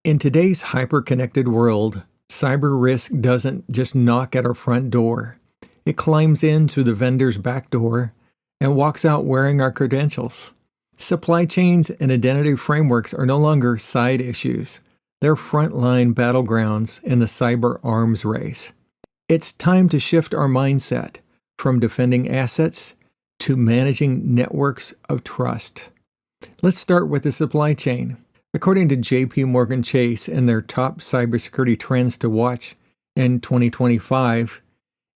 In today's hyper-connected world, cyber risk doesn't just knock at our front door. It climbs in through the vendor's back door and walks out wearing our credentials. Supply chains and identity frameworks are no longer side issues. They're frontline battlegrounds in the cyber arms race. It's time to shift our mindset from defending assets to managing networks of trust. Let's start with the supply chain. According to JP Morgan Chase and their top cybersecurity trends to watch in 2025,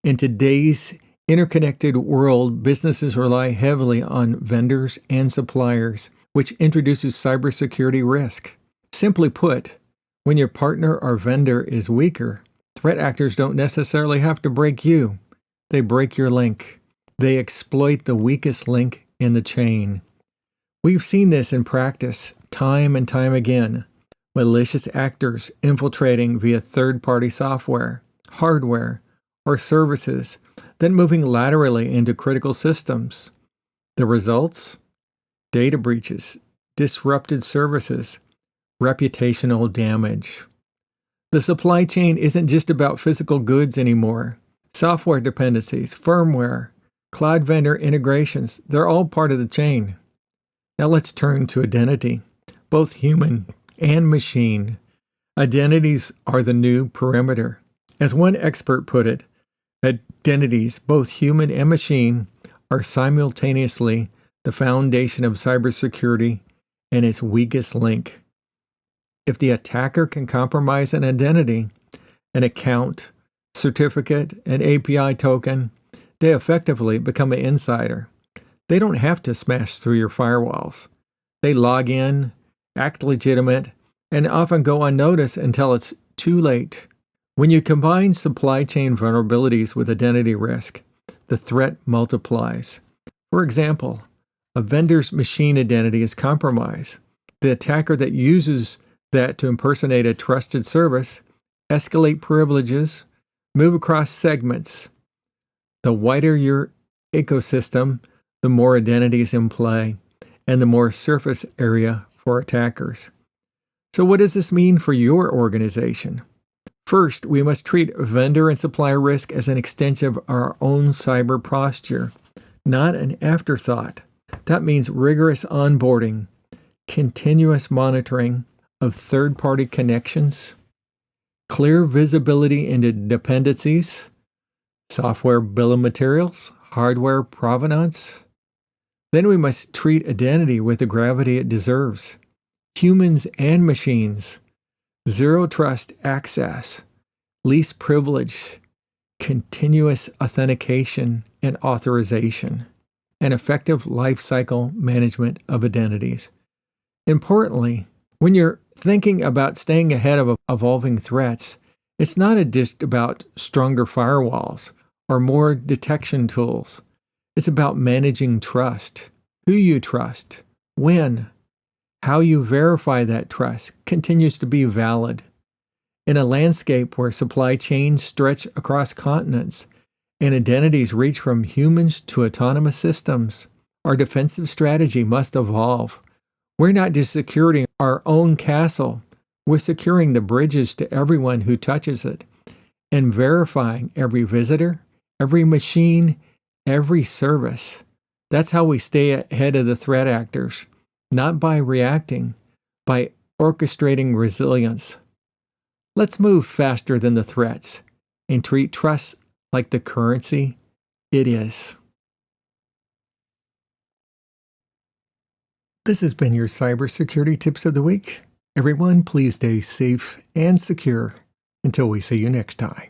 in today's interconnected world, businesses rely heavily on vendors and suppliers, which introduces cybersecurity risk. Simply put, when your partner or vendor is weaker, threat actors don't necessarily have to break you. They break your link. They exploit the weakest link in the chain. We've seen this in practice time and time again. Malicious actors infiltrating via third-party software, hardware, or services, then moving laterally into critical systems. The results? Data breaches, disrupted services, reputational damage. The supply chain isn't just about physical goods anymore. Software dependencies, firmware, cloud vendor integrations, they're all part of the chain. Now let's turn to identity, both human and machine. Identities are the new perimeter. As one expert put it, identities, both human and machine, are simultaneously the foundation of cybersecurity and its weakest link. If the attacker can compromise an identity, an account, certificate, an API token, they effectively become an insider. They don't have to smash through your firewalls. They log in, act legitimate, and often go unnoticed until it's too late. When you combine supply chain vulnerabilities with identity risk, the threat multiplies. For example, a vendor's machine identity is compromised. The attacker that uses that to impersonate a trusted service, escalate privileges, move across segments. The wider your ecosystem, the more identities in play, and the more surface area for attackers. So what does this mean for your organization? First, we must treat vendor and supplier risk as an extension of our own cyber posture, not an afterthought. That means rigorous onboarding, continuous monitoring of third-party connections, clear visibility into dependencies, software bill of materials, hardware provenance. Then we must treat identity with the gravity it deserves. Humans and machines, zero trust access, least privilege, continuous authentication and authorization, and effective lifecycle management of identities. Importantly, when you're thinking about staying ahead of evolving threats, it's not just about stronger firewalls or more detection tools. It's about managing trust, who you trust, when, how you verify that trust continues to be valid. In a landscape where supply chains stretch across continents and identities reach from humans to autonomous systems, our defensive strategy must evolve. We're not just securing our own castle, we're securing the bridges to everyone who touches it and verifying every visitor, every machine, every service. That's how we stay ahead of the threat actors, not by reacting, by orchestrating resilience. Let's move faster than the threats and treat trust like the currency it is. This has been your cybersecurity tips of the week. Everyone, please stay safe and secure until we see you next time.